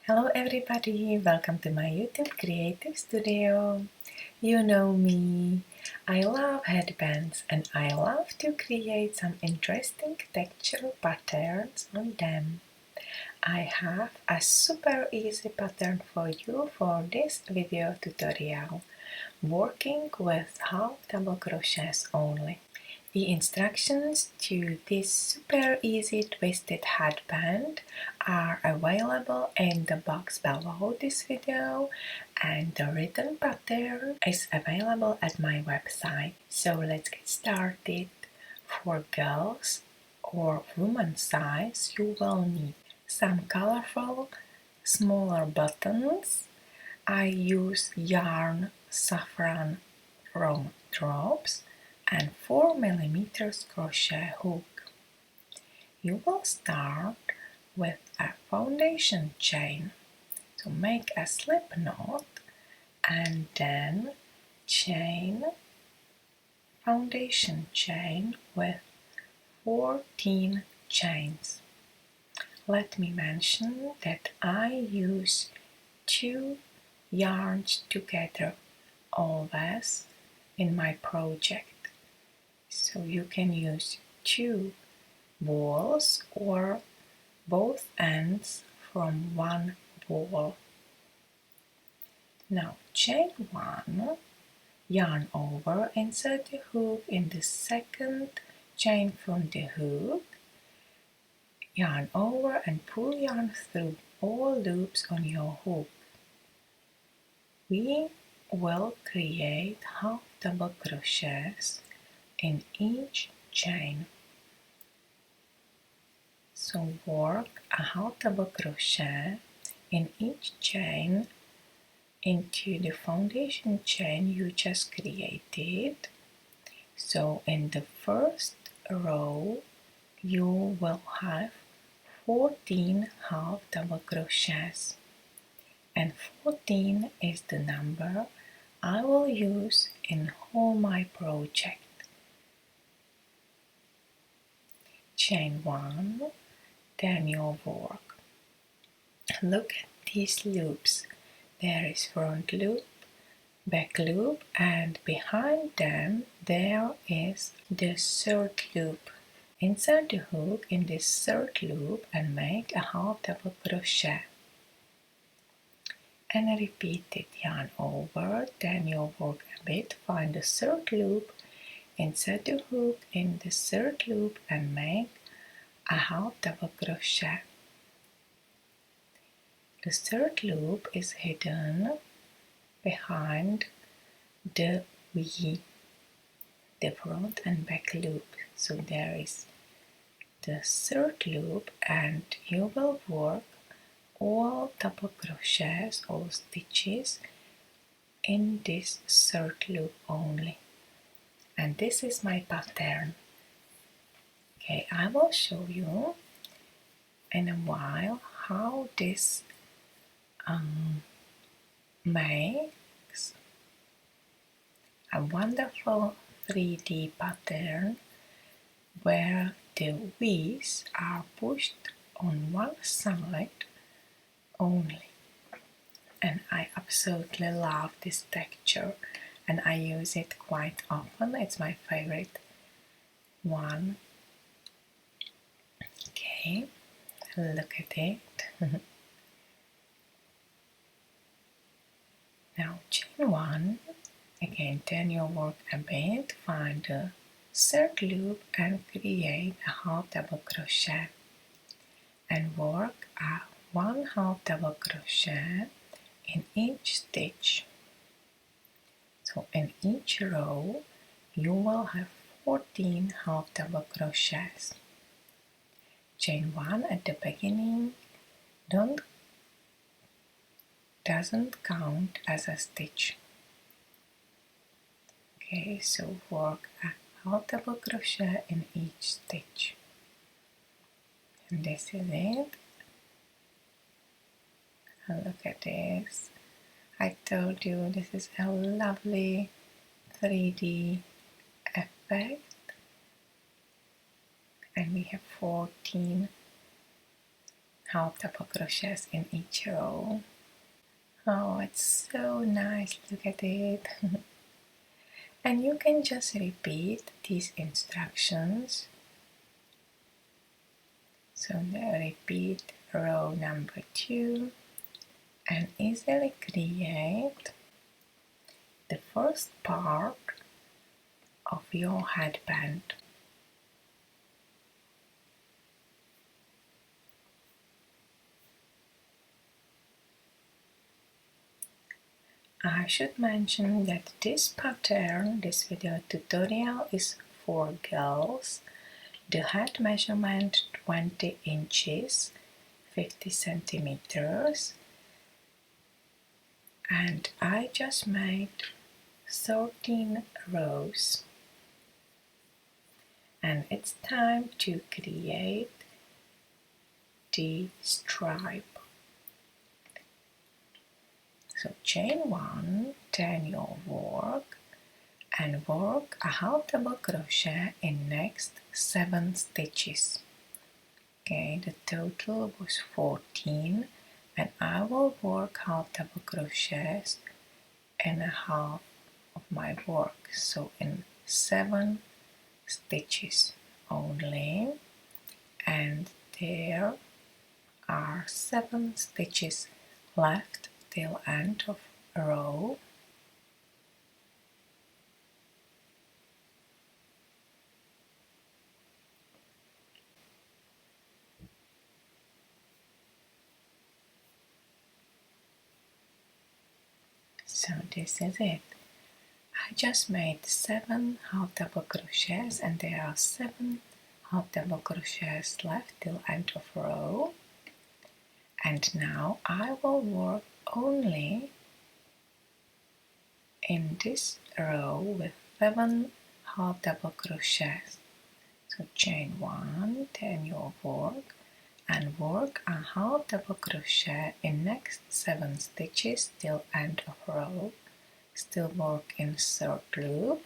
Hello everybody, welcome to my YouTube creative studio. You know me, I love headbands and I love to create some interesting textural patterns on them. I have a super easy pattern for you for this video tutorial, working with half double crochets only. The instructions to this super easy twisted headband are available in the box below this video, and the written pattern is available at my website. So let's get started. For girls or woman size, you will need some colorful smaller buttons. I use yarn saffron from drops and 4mm crochet hook. You will start with a foundation chain. So make a slip knot and then chain foundation chain with 14 chains. Let me mention that I use 2 yarns together always in my project. So you can use 2 balls or both ends from one ball. Now chain 1, yarn over, insert the hook in the second chain from the hook, yarn over and pull yarn through all loops on your hook. We will create half double crochets in each chain. So work a half double crochet in each chain into the foundation chain you just created. So in the first row you will have 14 half double crochets, and 14 is the number I will use in all my project. Chain 1, then your work. Look at these loops. There is front loop, back loop, and behind them there is the third loop. Insert the hook in this third loop and make a half double crochet. And repeat it, yarn over, then you work a bit, find the third loop, insert the hook in the third loop and make a half double crochet. The third loop is hidden behind the V, the front and back loop. So there is the third loop and you will work all double crochets or stitches in this third loop only. And this is my pattern. Okay, I will show you in a while how this makes a wonderful 3D pattern where the V's are pushed on one side only. And I absolutely love this texture and I use it quite often. It's my favorite one. Okay, look at it. Now chain 1, again turn your work a bit, find the third loop and create a half double crochet and work a 1 half double crochet in each stitch. So in each row you will have 14 half double crochets. Chain 1 at the beginning doesn't count as a stitch. Okay, so work a half double crochet in each stitch. And this is it. And look at this. I told you this is a lovely 3D effect. And we have 14 half double crochets in each row. Oh, it's so nice, look at it. And you can just repeat these instructions. So repeat row number 2 and easily create the first part of your headband. I should mention that this pattern, this video tutorial is for girls. The head measurement 20 inches, 50 centimeters, and I just made 13 rows. And it's time to create the stripe. So chain 1, turn your work and work a half double crochet in next 7 stitches. Okay, the total was 14 and I will work half double crochets in a half of my work, so in 7 stitches only, and there are 7 stitches left till end of row. So this is it. I just made 7 half double crochets and there are 7 half double crochets left till end of row. And now I will work only in this row with 7 half double crochets. So chain 1, turn your work and work a half double crochet in next 7 stitches till end of row. Still work in third loop.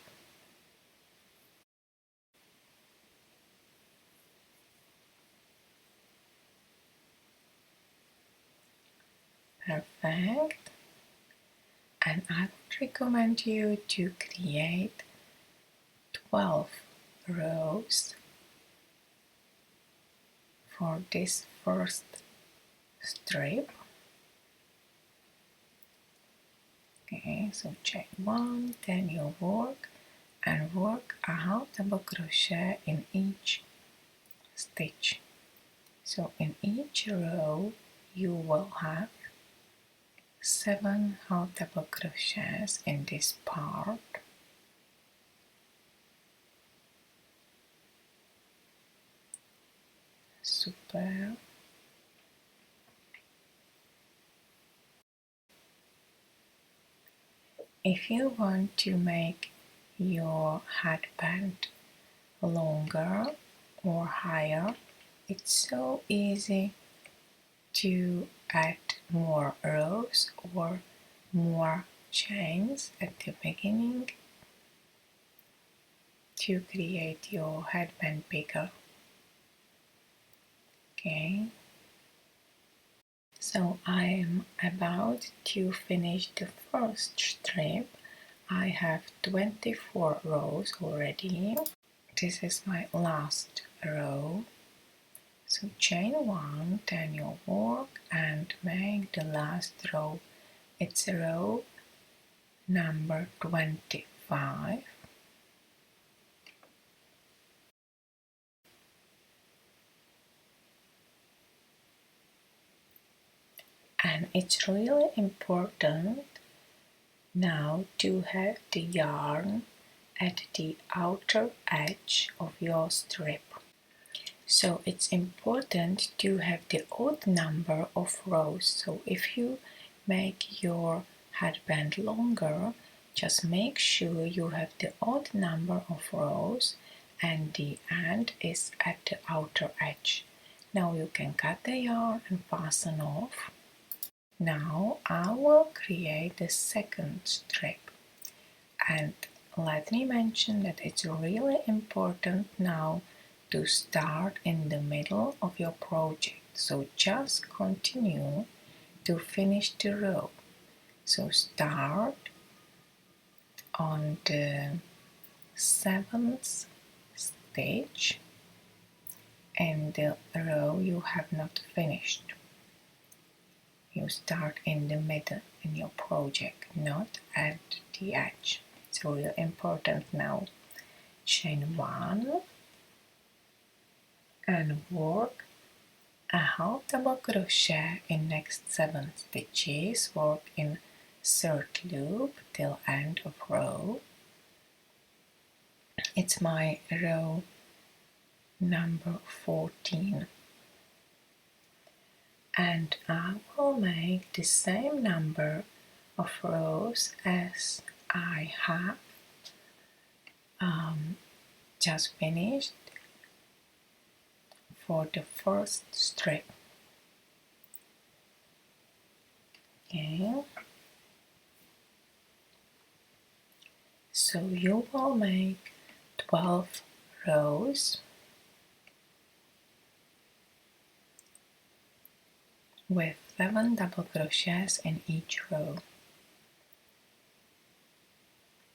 Perfect. And I would recommend you to create 12 rows for this first strip. Okay, so chain 1, then you work and work a half double crochet in each stitch. So in each row you will have 7 half double crochets in this part. Super. If you want to make your headband longer or higher, it's so easy to add more rows or more chains at the beginning to create your headband bigger. Okay, so I am about to finish the first strip. I have 24 rows already. This is my last row. So chain 1, turn your work and make the last row. It's row number 25. And it's really important now to have the yarn at the outer edge of your strip. So it's important to have the odd number of rows. So if you make your headband longer, just make sure you have the odd number of rows and the end is at the outer edge. Now you can cut the yarn and fasten off. Now I will create the second strip, and let me mention that it's really important now to start in the middle of your project. So just continue to finish the row. So start on the 7th stitch and the row you have not finished. You start in the middle in your project, not at the edge. It's really important now. Chain 1 and work a half double crochet in next 7 stitches. Work in 3rd loop till end of row. It's my row number 14. And I will make the same number of rows as I have just finished for the first strip. Okay, so you will make 12 rows with 7 double crochets in each row.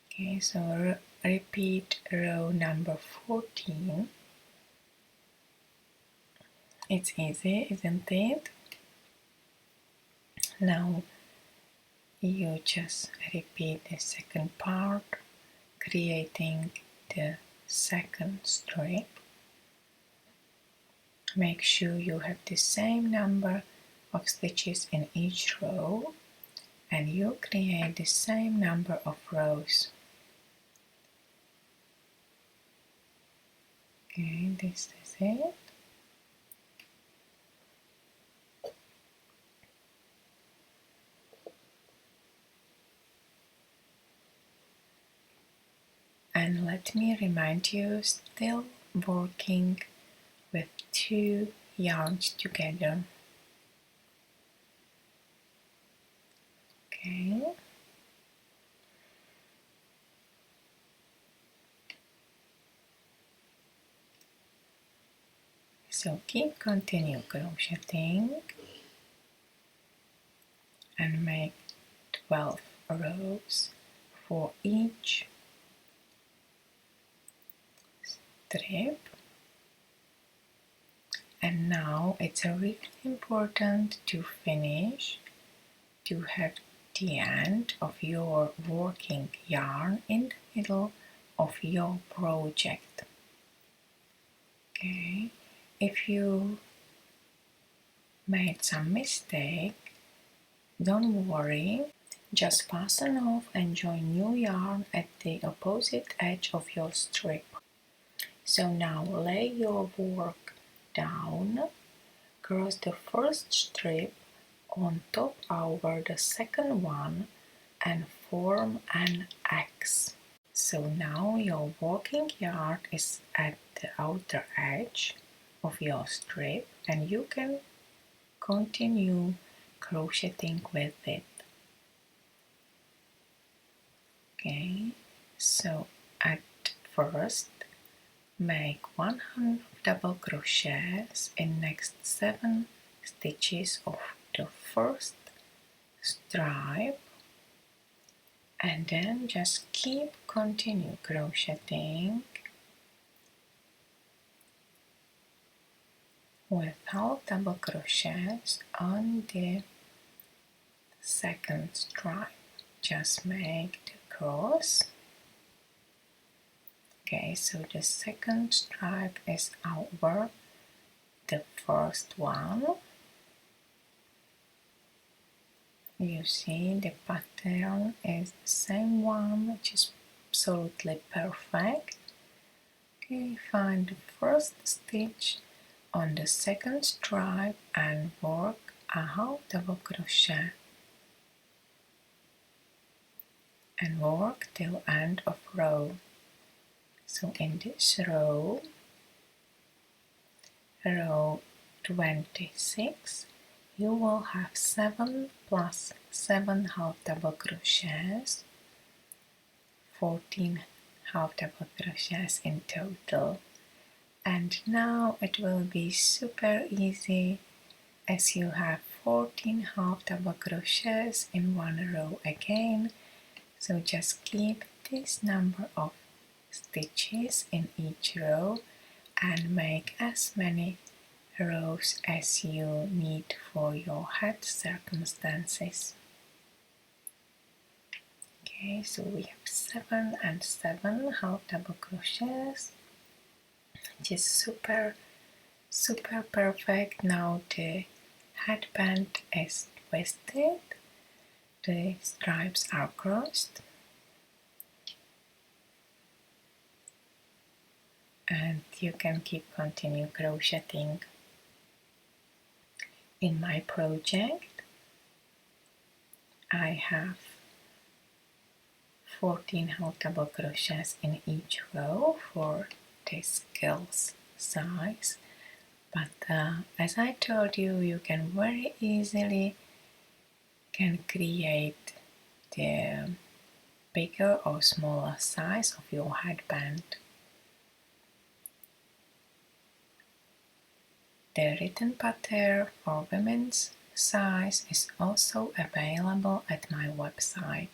Okay, so repeat row number 14. It's easy, isn't it? Now you just repeat the second part, creating the second strip. Make sure you have the same number of stitches in each row and you create the same number of rows. Okay, this is it. And let me remind you, still working with 2 yarns together. Okay. So continue crocheting and make 12 rows for each strip. And now it's really important to finish, to have the end of your working yarn in the middle of your project. Okay, if you made some mistake, don't worry, just fasten off and join new yarn at the opposite edge of your strip. So now lay your work down, cross the first strip on top over the second one and form an X. So now your working yarn is at the outer edge of your strip and you can continue crocheting with it. Okay, so at first make 100 double crochets in next 7 stitches of the first stripe and then just continue crocheting with half double crochets on the second stripe. Just make the cross. Okay, so the second stripe is over the first one. You see the pattern is the same one, which is absolutely perfect. Okay, find the first stitch on the second stripe and work a half double crochet and work till end of row. So in this row 26, you will have 7 plus 7 half double crochets, 14 half double crochets in total. And now it will be super easy as you have 14 half double crochets in one row again, so just keep this number of stitches in each row and make as many rows as you need for your head circumstances. Okay, so we have 7 and 7 half double crochets, which is super perfect. Now the headband is twisted, the stripes are crossed, and you can continue crocheting. In my project I have 14 half double crochets in each row for this girl's size, but as I told you, you can very easily create the bigger or smaller size of your headband. The written pattern for women's size is also available at my website.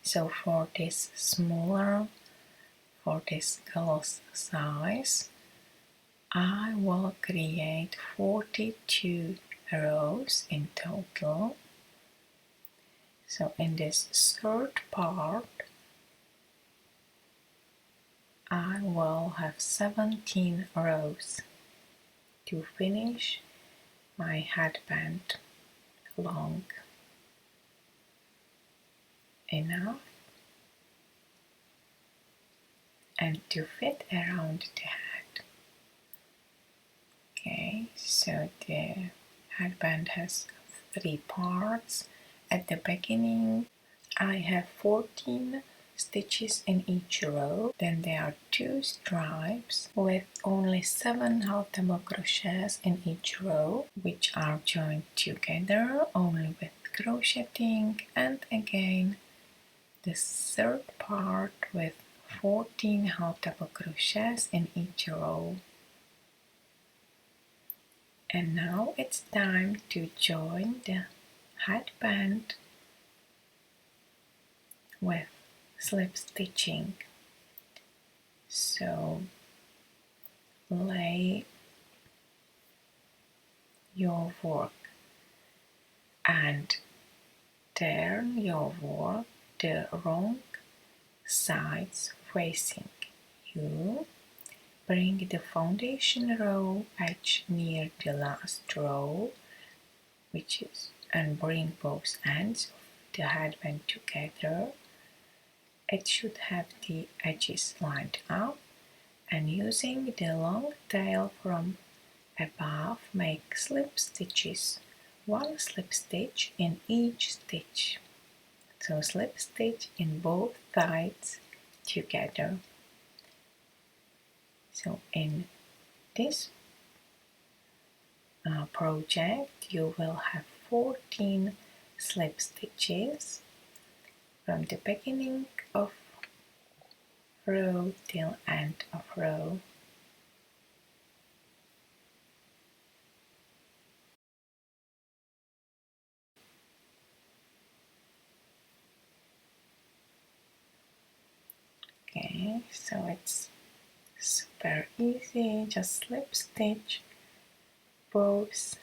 So for this girl's size, I will create 42 rows in total. So in this third part, I will have 17 rows to finish my headband long enough and to fit around the head. Okay, so the headband has 3 parts. At the beginning I have 14 stitches in each row, then there are 2 stripes with only 7 half double crochets in each row, which are joined together only with crocheting, and again the third part with 14 half double crochets in each row. And now it's time to join the headband with slip stitching. So lay your work and turn your work the wrong sides facing you. Bring the foundation row edge near the last row, and bring both ends of the headband together. It should have the edges lined up, and using the long tail from above, make slip stitches, 1 slip stitch in each stitch. So slip stitch in both sides together. So in this project you will have 14 slip stitches from the beginning of row till end of row. Okay, so it's super easy, just slip stitch both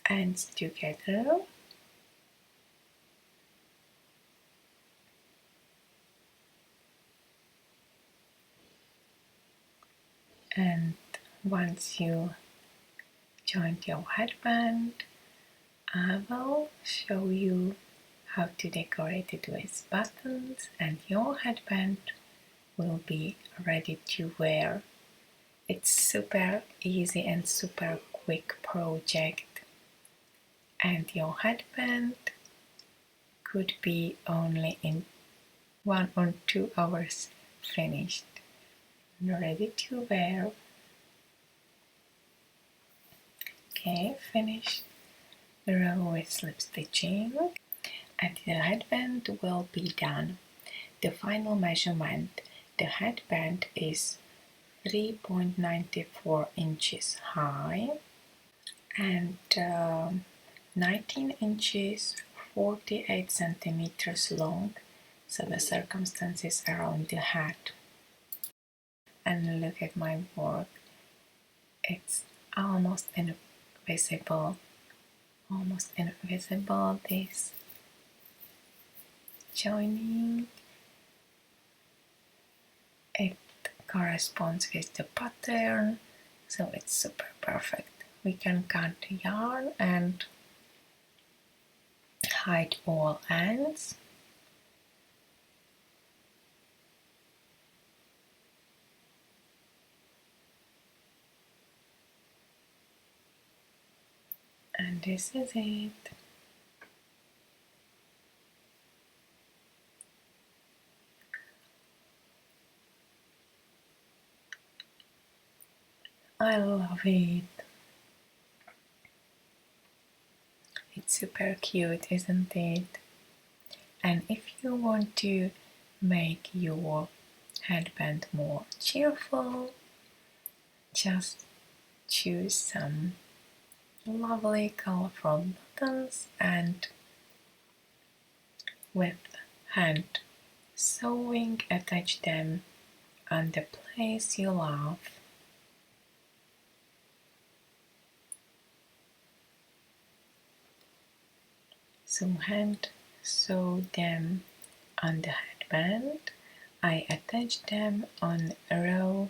ends together. And once you joined your headband, I will show you how to decorate it with buttons, and your headband will be ready to wear. It's super easy and super quick project, and your headband could be only in 1 or 2 hours finished and ready to wear. Okay, finish the row with slip stitching and the headband will be done. the final measurement. The headband is 3.94 inches high and 19 inches 48 centimeters long, so the circumstances around the head. And look at my work, it's almost invisible, this joining. It corresponds with the pattern, so it's super perfect. We can cut the yarn and hide all ends. And this is it. I love it. It's super cute, isn't it? And if you want to make your headband more cheerful, just choose some lovely colorful buttons and with hand sewing attach them on the place you love. So hand sew them on the headband. I attach them on row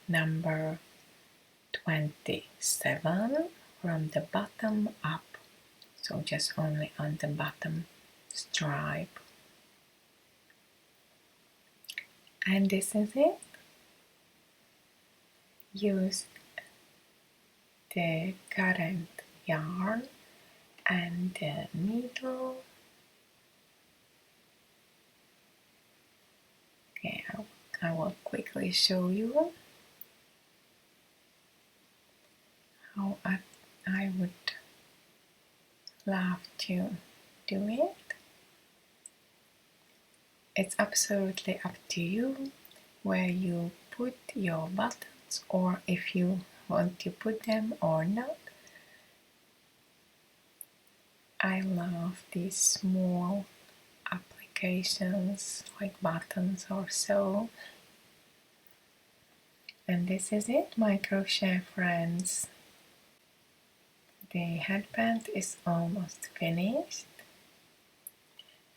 number 27 from the bottom up, so just only on the bottom stripe. And this is it. Use the current yarn and the needle. Okay, I will quickly show you how I would love to do it. It's absolutely up to you where you put your buttons, or if you want to put them or not. I love these small applications like buttons or so. And this is it, my crochet friends. The headband is almost finished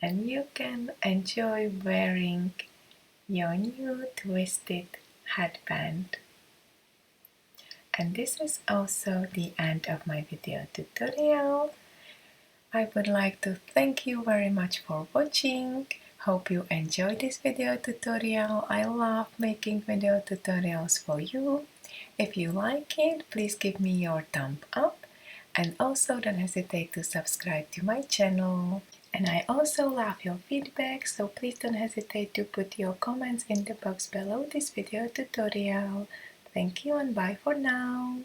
and you can enjoy wearing your new twisted headband. And this is also the end of my video tutorial. I would like to thank you very much for watching. Hope you enjoyed this video tutorial. I love making video tutorials for you. If you like it, please give me your thumb up. And also don't hesitate to subscribe to my channel. And I also love your feedback, so please don't hesitate to put your comments in the box below this video tutorial. Thank you and bye for now.